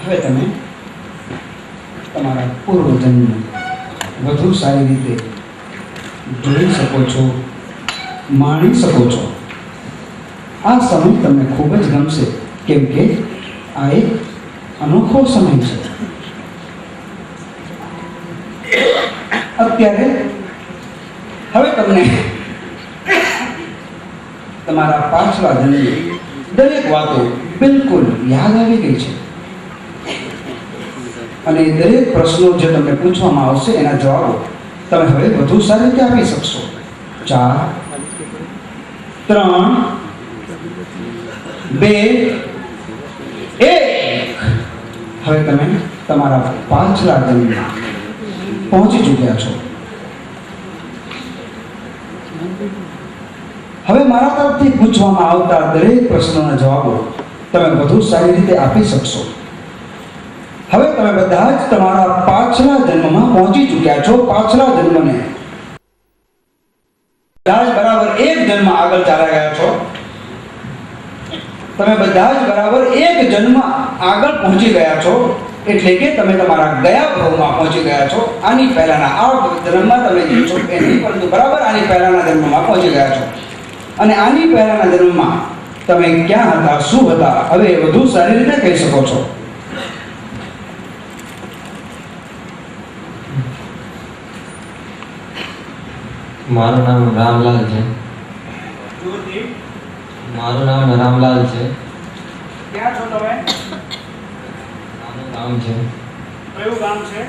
હવે તમે તમારા પૂર્વજન્મ વધુ સારી રીતે જોઈ શકો છો, માણી શકો છો. આ સમય તમને ખૂબ જ ગમશે, કેમ કે આ એક અનોખો સમય છે. અત્યારે હવે તમને તમારા પાછલા જન્મની દરેક વાતો બિલકુલ યાદ આવી ગઈ છે, અને દરેક પ્રશ્નો જે તમને પૂછવામાં આવશે એના જવાબો તમે હવે વધુ સારી રીતે આપી શકશો. 4 3 2 1. હવે તમે તમારા પાછલા જન્મમાં પહોંચી ચૂક્યા છો. હવે મારા તરફથી પૂછવામાં આવતા દરેક પ્રશ્નોના જવાબો તમે વધુ સારી રીતે આપી શકશો. હવે તમે બધા જ તમારા પાછલા જન્મમાં પહોંચી ચૂક્યા છો. પાછલા જન્મને બધા જ બરાબર એક જન્મ આગળ ચાલ્યા ગયા છો. તમે બધા જ બરાબર એક જન્મ આગળ પહોંચી ગયા છો. એટલે કે તમે તમારા ગયા ભવમાં પહોંચી ગયા છો. આની પહેલાના આ જન્મમાં તમે જે છો એ નહીં, પરંતુ બરાબર આની પહેલાના જન્મમાં પહોંચી ગયા છો. અને આની પહેલાના જન્મમાં તમે ક્યાં હતા, શું હતા, હવે વધુ સારી રીતે કહી શકો છો. મારું નામ રામલાલ છે. મારું નામ રામલાલ છે. ક્યાં છો તમે? નાનું ગામ છે. કયું ગામ છે?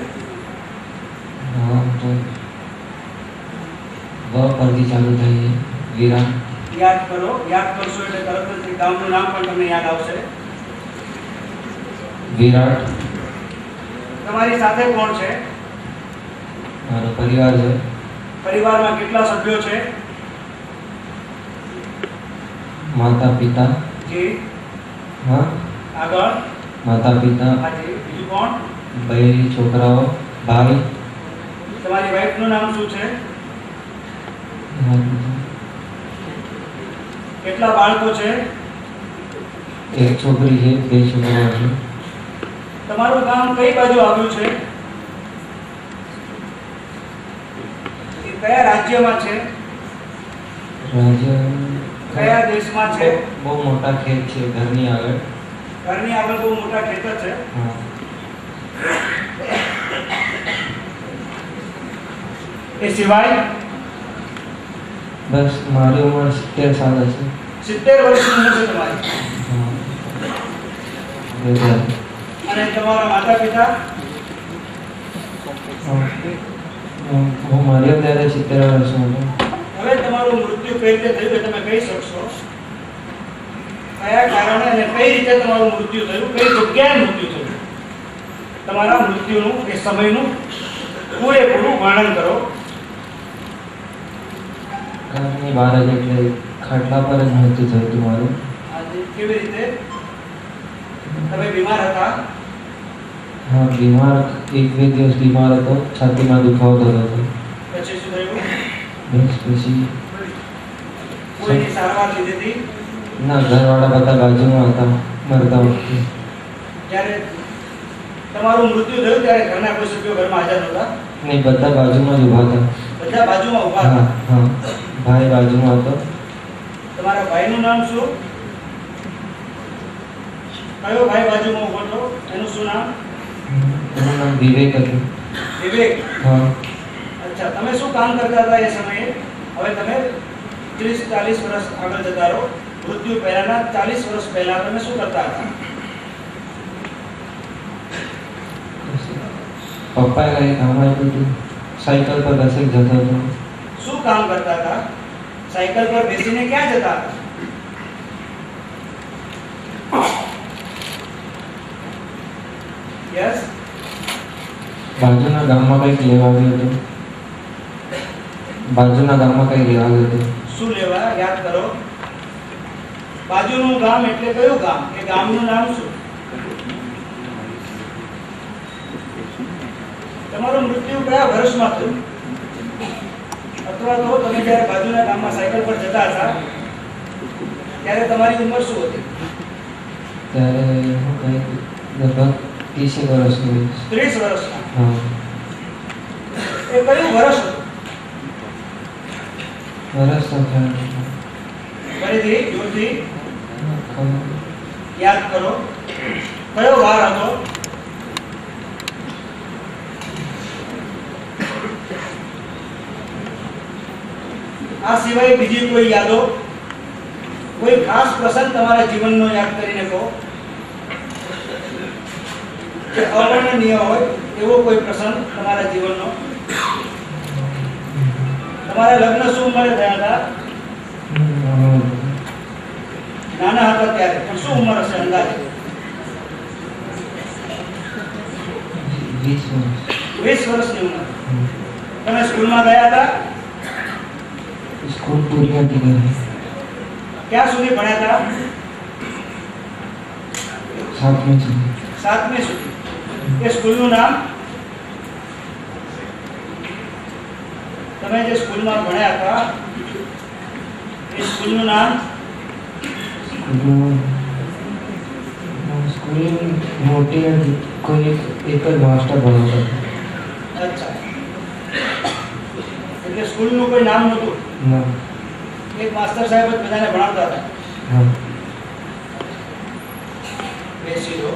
નામ તો વ પરથી ચાલુ થાય છે. વિરામ. યાદ કરો, યાદ કરશો એટલે તરત જ ગામનું નામ પણ તમને યાદ આવશે. વિરાટ. તમારી સાથે કોણ છે? મારો પરિવાર છે. પરિવારમાં કેટલા સભ્યો છે? માતા પિતા. જી. હા. આગળ. માતા પિતા. હાજી. બીજું કોણ? ભાઈ, છોકરાઓ, ભાઈ. તમારી વાઈફનું નામ શું છે? કેટલા બાળકો છે? એક છોકરી છે, 2 છોકરા છે. તમારું ગામ કઈ બાજુ આવ્યું છે? એ કયા રાજ્યમાં છે? રાજ્ય કયા દેશમાં છે? બહુ મોટા ખેત છે ઘરની આગળ. ઘરની આગળ બહુ મોટા ખેતર છે. હા. એ સિવાય બસ મારી ઉંમર 70 સાલ હશે. 70 વર્ષની ઉંમર છે તમારી. હા. અને તમારા માતા પિતા? હું માર્યો ત્યારે 70 વર્ષનો હતો. હવે તમારું મૃત્યુ કઈ રીતે થયું એ તમે કહી શકશો? કયા કારણે અને કઈ રીતે તમારું મૃત્યુ થયું, કઈ જગ્યાએ મૃત્યુ થયું? તમારા મૃત્યુનું એ સમયનું પૂરેપૂરું વર્ણન કરો. ઘરની બહાર જ, એટલે ખાટલા પર જ મૃત્યુ થયું હતું મારું. આજે કેવી રીતે? તમે બીમાર હતા? હા, બીમાર. 1-2 દિવસ બીમાર હતો. છાતીમાં દુખાવો થતો હતો. પછી શું થયું? બસ પછી કોઈની સારવાર લીધી હતી? ના, ઘરવાળા બધા બાજુમાં હતા મરતા વખતે. જ્યારે તમારું મૃત્યુ થયું ત્યારે ઘરના કોઈ સભ્યો ઘરમાં હાજર નહોતા? નહીં, બધા બાજુમાં જ ઊભા હતા. બધા બાજુમાં ઊભા હા હતા? હા. ભાઈ બાજુમાં હતો. તમારા ભાઈનું નામ શું? કયો ભાઈ બાજુમાં ઊભો હતો, એનું શું નામ? એનું નામ વિવેક હતું. વિવેક. હા. અચ્છા, તમે શું કામ કરતા હતા એ સમયે? હવે તમે 30-40 વર્ષ આગળ જતા રહો. મૃત્યુ પહેલાના 40 વર્ષ પહેલા તમે શું કરતા હતા? પપ્પાએ કંઈ કામ આપ્યું હતું. સાયકલ પર દસેક જતો હતો. શું કામ કરતા હતા? સાયકલ પર બેસીને ક્યાં જતા હતા? યસ. બાજુના ગામમાં કંઈક લેવા ગયો હતો. બાજુના ગામમાં કંઈ લેવા ગયો હતો. શું લેવા? યાદ કરો. બાજુનું ગામ એટલે કયું ગામ? એ ગામનું નામ શું? તમારું મૃત્યુ કયા વર્ષમાં થયું? અથવા તો તમે જ્યારે બાજુના ગામમાં સાયકલ પર જતા હતા ત્યારે તમારી ઉંમર શું હતી? ત્યારે હું કંઈક લગભગ 30 વર્ષની વયસ. 30 વર્ષના. હા. એ કયું વર્ષ હતું? વર્ષ તો ખ્યાલ નથી. ફરીથી જોરથી ખબર. યાદ કરો. કયો વાર હતો? આ સિવાય બીજી કોઈ યાદો, કોઈ ખાસ પ્રસંગ તમારા જીવનનો યાદ કરીને કહો, કે અવર્ણનીય હોય એવો કોઈ પ્રસંગ તમારા જીવનનો. તમારા લગ્ન શું ઉંમરે થયા હતા? નાના હતા ત્યારે. પણ શું ઉંમર હશે અંદાજે? 20 વર્ષ. 20 વર્ષની ઉંમર. તમે સ્કૂલમાં ગયા હતા? સ્કૂલ પૂરી હતી ઘરે. ક્યાં સુધી ભણ્યા હતા? 7મી સુધી. 7મી સુધી. એ સ્કૂલનું નામ? તમે જે સ્કૂલમાં ભણ્યા હતા એ સ્કૂલનું નામ? સ્કૂલ મોટી હતી. કોઈ એક જ માસ્ટર ભણાવતો હતો. અચ્છા, એટલે સ્કૂલનું કોઈ નામ નહોતું? ના. એક માસ્ટર સાહેબ જ બધાને ભણાવતા હતા. હા. બેસી લો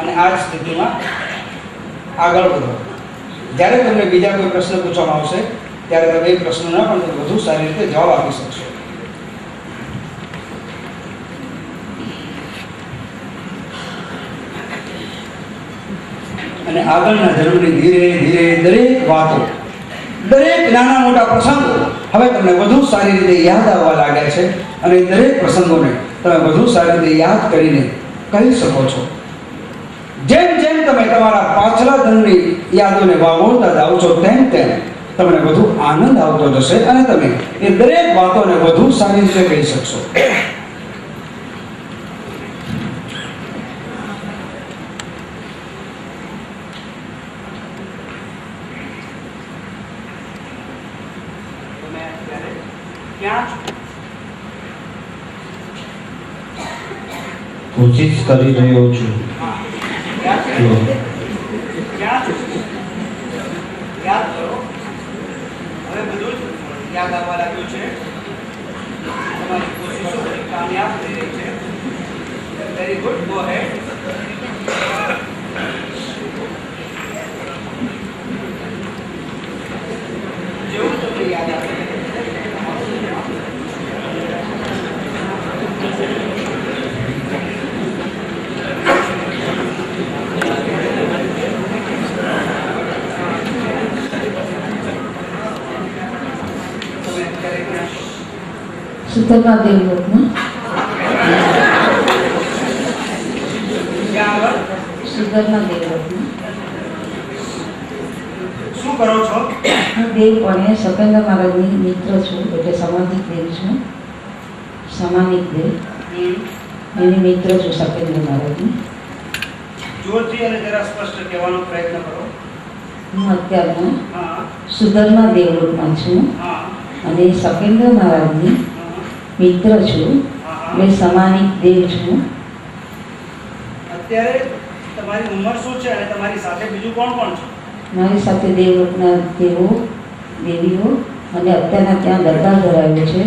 અને આ જ સ્થિતિમાં આગળ વધો. જ્યારે તમને બીજા કોઈ પ્રશ્ન પૂછવામાં આવશે ત્યારે તમે એ પ્રશ્નોના પણ વધુ સારી રીતે જવાબ આપી શકશો. અને આગળના જન્મની ધીરે ધીરે દરેક વાતો, દરેક નાના મોટા પ્રસંગો હવે તમને વધુ સારી રીતે યાદ આવવા લાગ્યા છે. અને દરેક પ્રસંગોને તમે વધુ સારી રીતે યાદ કરીને કહી શકો છો. જેમ જેમ તમે તમારા પાછલા જન્મની યાદોને વાવોળતા જાઓ છો તેમ તેમ તમને વધુ આનંદ આવતો જશે અને તમે એ દરેક વાતોને વધુ સારી રીતે કહી શકશો. કોશિશ કરી રહ્યો છું. યાદ કરો. હવે બધું જ યાદ આવવા લાગ્યું છે. તમારી કોશિશો કામયાબ થઈ રહી છે. વેરી ગુડ, ગો હેડ. જેવું તમને યાદ આવે સુતરમાં દેવલોકમાં ક્યાં આગળ સુતરમાં દેવલોકમાં શું કરો છો? હું દેવ પણ સકેન્દ્ર મહારાજની મિત્ર છું, એટલે સામાજિક દેવ છું. સામાનિક દેવ એની મિત્ર છું સકેન્દ્ર મહારાજની. જોરથી અને જરા સ્પષ્ટ કહેવાનો પ્રયત્ન કરો. હું અત્યારના હા સુધર્મા દેવલોકમાં છું હા અને સકેન્દ્ર મહારાજની મિત્ર છું. હા. મેં સામાનિક દેવ છું. અત્યારે તમારી ઉંમર શું છે અને તમારી સાથે બીજું કોણ કોણ છે? મારી સાથે દેવલોકના દેવો દેવીઓ અને અત્યારના ત્યાં દરબાર ધરાવ્યો છે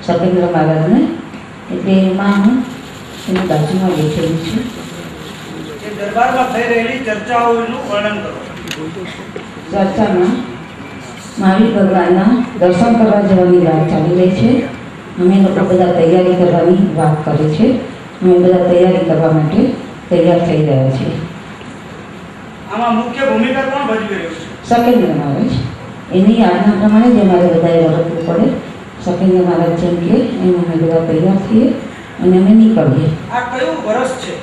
સકેન્દ્ર મહારાજને, એટલે એમાં હું એની બાજુમાં બેઠેલી છું. એ દરબારમાં થઈ રહેલી ચર્ચાઓનું વર્ણન કરો. ચર્ચામાં મહાવીર ભગવાનના દર્શન કરવા જવાની વાત ચાલી રહી છે. અમે લોકો બધા તૈયારી કરવાની વાત કરે છે. અમે બધા તૈયારી કરવા માટે તૈયાર થઈ રહ્યા છીએ. આમાં મુખ્ય ભૂમિકા કોણ ભજવી રહ્યું છે? સકેન્દ્ર મહારાજ એની આજ્ઞા પ્રમાણે જ અમારે બધાએ વર્તવું પડે. સકેન્દ્ર મહારાજ જેમ કે એમ અમે બધા તૈયાર થઈએ અને અમે નીકળીએ. આ કયું વર્ષ છે?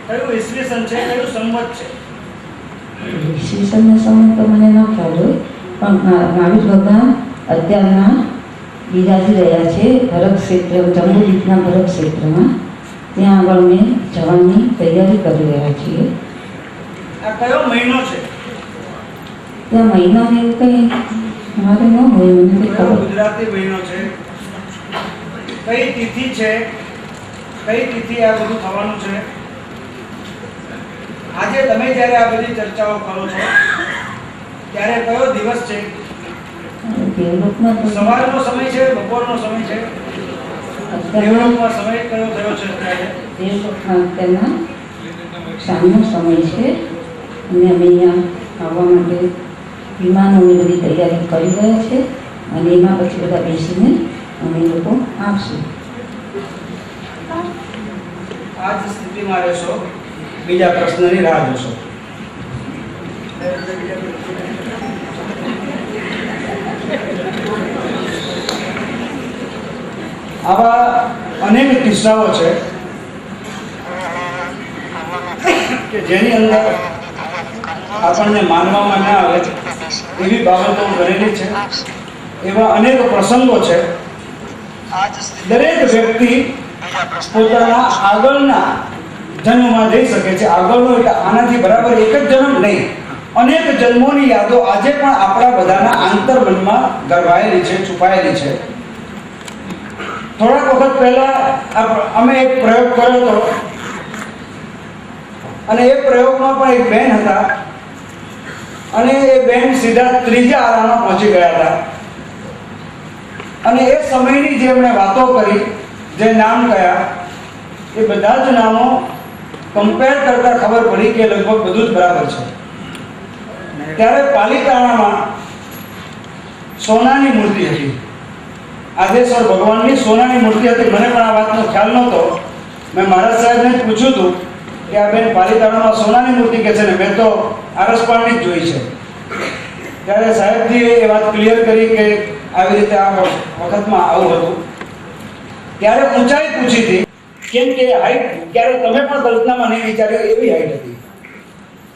કયું ઈસવીસન છે? કયું સંવત છે? ઈસવીસનનો સમય તો મને ન ખ્યાલ હોય, પણ મહાવીર ભગવાન અત્યારના બિરાજી રહ્યા છે ભરત ક્ષેત્ર, જંબુદીપના ભરત ક્ષેત્રમાં. ત્યાં આગળ અમે જવાની તૈયારી કરી રહ્યા છીએ. આ કયો મહિનો છે? ત્યાં મહિનાને એવું કંઈ મારે ન હોય, મને કંઈ કયો ખબર. ગુજરાતી મહિનો છે? કઈ તિથિ છે? કઈ તિથિ આ બધું થવાનું છે? આજે તમે જ્યારે આ બધી ચર્ચાઓ કરો છો ત્યારે કયો દિવસ છે? દેવલોકમાં તો સવારનો સમય છે, બપોરનો સમય છે? અત્યારે દેવલોકમાં સમય કયો થયો છે અત્યારે? દેવલોકમાં અત્યારના સાંજનો સમય છે અને અમે અહીંયા આવવા માટે વિમાનોની બધી તૈયારી કરી રહ્યા છે અને એમાં પછી બધા બેસીને અમે લોકો આવશું. આ જ સ્થિતિમાં રહેશો, બીજા પ્રશ્નની રાહ જોશો. આવા અનેક કિસ્સાઓ છે કે જેની અંદર આપણને માનવામાં ના આવે એવી બાબતો બનેલી છે. એવા અનેક પ્રસંગો છે. દરેક વ્યક્તિ પોતાના આગળના જન્મમાં જઈ શકે છે. આગળનો એટલે આનાથી બરાબર એક જ જન્મ નહીં, અનેક જન્મોની યાદો આજે પણ આપણા બધાના આંતરમનમાં ગરવાયેલી છે, છુપાયેલી છે. થોડાક વખત પહેલા અમે એક પ્રયોગ કર્યો હતો અને એ પ્રયોગમાં પણ એક બેન હતા અને એ બેન સીધા ત્રીજા આરામાં પહોંચી ગયા હતા અને એ સમયની જે એમણે વાતો કરી, જે નામ કયા, એ બધા જ નામો કમ્પેર કરતા ખબર પડી કે લગભગ બધું જ બરાબર છે. ત્યારે પાલિતાણામાં સોનાની મૂર્તિ હતી. આદેશ્વર ભગવાનની સોનાની મૂર્તિ હતી. મને પણ આ વાતનો ખ્યાલ નહોતો. મેં મહારાજ સાહેબને જ પૂછ્યું હતું કે આ બેન પાલિતાણામાં સોનાની મૂર્તિ કે છે ને મેં તો આરસપાળની જ જોઈ છે. ત્યારે સાહેબજીએ એ વાત ક્લિયર કરી કે આવી રીતે આ વખતમાં આવું હતું. ત્યારે ઊંચાઈ પૂછી હતી, કેમ કે હાઈટ ક્યારે તમે પણ કલ્પનામાં નહીં વિચાર્યું એવી હાઈટ હતી.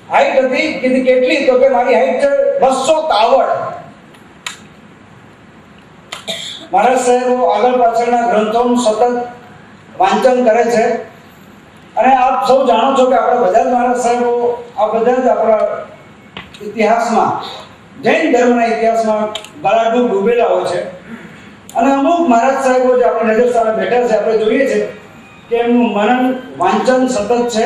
હાઈટ હતી કીધી કેટલી? તો કે મારી હાઈટ છે 200 કાવડ. મહારાજ સાહેબો આગળ પાછળના ગ્રંથોનું સતત વાંચન કરે છે અને આપ સૌ જાણો છો કે આપણા બધા જ મહારાજ સાહેબો આ બધા જ આપણા ઇતિહાસમાં, જૈન ધર્મના ઇતિહાસમાં ગળાડૂબ ડૂબેલા હોય છે. અને અમુક મહારાજ સાહેબો જે આપણી નજર સામે બેઠા છે, આપણે જોઈએ છે કે એમનું મનન વાંચન સતત છે.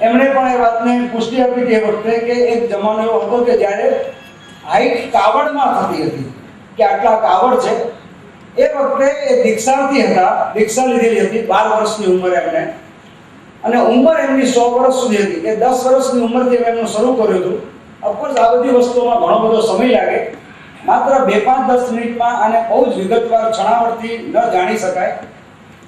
એમણે પણ એ વાતને પુષ્ટિ આપી તે વખતે કે એક જમાનો એવો હતો કે જ્યારે હાઈટ કાવડમાં થતી હતી કે આટલા કાવડ છે. એ વખતે એ દીક્ષાર્થી હતા, દીક્ષા લીધેલી હતી 12 વર્ષની ઉંમરે એમણે, અને ઉંમર એમની 100 વર્ષ સુધી હતી. એ 10 વર્ષની ઉંમરથી એમનું શરૂ કર્યું હતું. ઓફકોર્સ આ બધી વસ્તુઓમાં ઘણો બધો સમય લાગે. માત્ર 2-5-10 મિનિટમાં આને બહુ જ વિગતવાર છણાવટથી ન જાણી શકાય.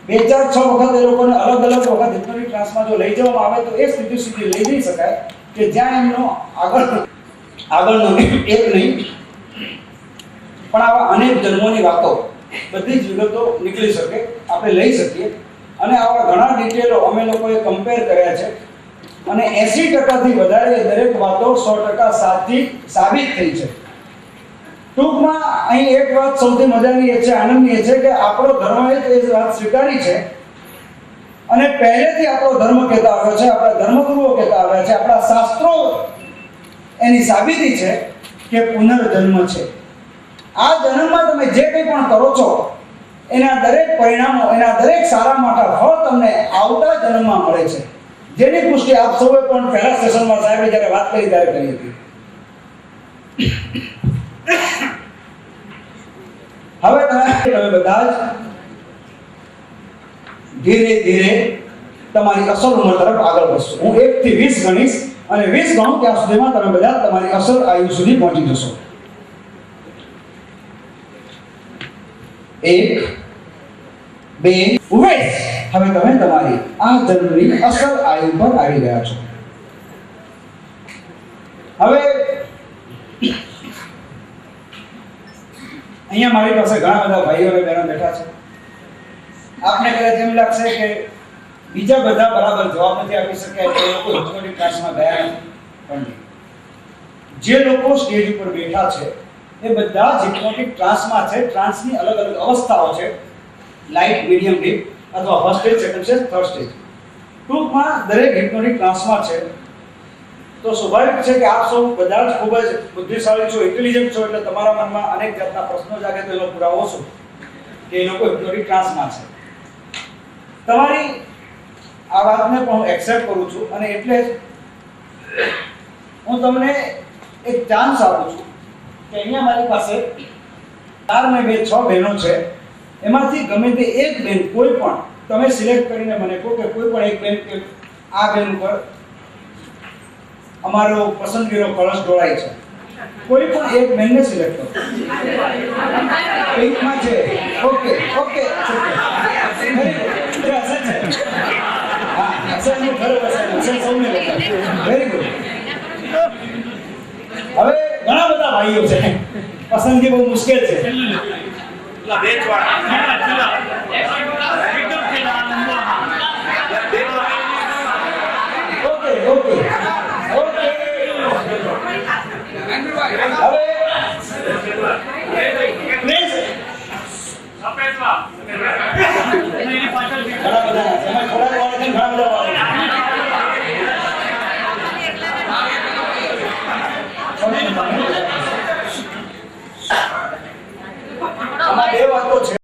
2-4-6 વખત એ લોકોને અલગ અલગ વખત હિપ્નોટિક ટ્રાન્સમાં જો લઈ જવામાં આવે તો એ સ્થિતિ સુધી લઈ જઈ શકાય કે જ્યાં એમનો આગળનો એક નહીં પણ આવા અનેક જન્મોની વાતો, બધી જ વિગતો નીકળી શકે, આપણે લઈ શકીએ. અને આવા ઘણા ડિટેલો અમે લોકોએ કમ્પેર કર્યા છે અને 80%થી વધારે દરેક વાતો 100% સાચી સાબિત થઈ છે. ટૂંકમાં અહીં એક વાત સૌથી મજાની એ છે, આનંદની એ છે કે આપણો ધર્મએ એ વાત સ્વીકારી છે અને પહેલેથી આપણો ધર્મ કહેતા આવ્યો છે, આપણા ધર્મગુરુઓ કહેતા આવ્યા છે, આપણા શાસ્ત્રો એની સાબિતી છે કે પુનર્જન્મ છે. આ જન્મમાં તમે જે કંઈ પણ કરો છો એના દરેક પરિણામો, એના દરેક સારા મોટા ફળ તમને આવતા જન્મમાં મળે છે. જેની પુષ્ટિ આપ સૌએ પણ પહેલા સેશનમાં સાહેબે જ્યારે વાત કરી ત્યારે કરી હતી. હવે તમે બધા જ ધીરે ધીરે તમારી અસલ ઉંમર તરફ આગળ વધશો. હું 1 થી 20 ગણીશ અને 20 ગણું ત્યાં સુધીમાં તમે બધા તમારી અસલ આયુ સુધી પહોંચી જશો. 1, 2, ઉવેશ. હવે તમે તમારી આ જન્મની અસલ આયુ પર આવી ગયા છો. હવે અહીંયા મારી પાસે ઘણા બધા ભાઈઓ અને બહેનો બેઠા છે. આપને કદાચ એમ લાગશે કે બીજા બધા બરાબર જવાબ નથી આપી શક્યા કે લોકો હિપ્નોટિક ટ્રાન્સમાં ગયા નથી. પણ જે લોકો સ્ટેજ ઉપર બેઠા છે એ બધા જ હિપ્નોટિક ટ્રાન્સમાં છે. ટ્રાન્સની અલગ અલગ અવસ્થાઓ છે, લાઇટ, મીડિયમ, ડીપ અથવા first stage, second stage, third stage. ટૂંકમાં દરેક હિપ્નોટિક ટ્રાન્સમાં છે. તો સ્વાભાવિક છે કે આપ સૌ બધા જ ખૂબ જ બુદ્ધિશાળી છો, ઇન્ટેલિજન્ટ છો, એટલે તમારા મનમાં અનેક જાતના પ્રશ્નો જાગે તો એનો પુરાવો શું કે એ લોકો હિપ્નોટિક ટ્રાન્સમાં છે. તમારી આ વાતને પણ હું એક્સેપ્ટ કરું છું અને એટલે જ હું તમને એક ચાન્સ આપું છું કે અહીંયા મારી પાસે 4 ને 2 6 બહેનો છે, એમાંથી ગમે તે એક બેન કોઈ પણ તમે સિલેક્ટ કરીને મને કહો કે કોઈ પણ એક બેન કે આ બેન ઉપર અમારો પસંદગીનો કળશ ઢોળાય છે, કોઈ પણ એક બેનને સિલેક્ટ કરો. પિંકમાં છે. Okay okay very good. હવે ઘણા બધા ભાઈઓ છે, પસંદગી બહુ મુશ્કેલ છે. Okay okay okay. હવે પ્લીઝ ઘણા બધા એમાં થોડા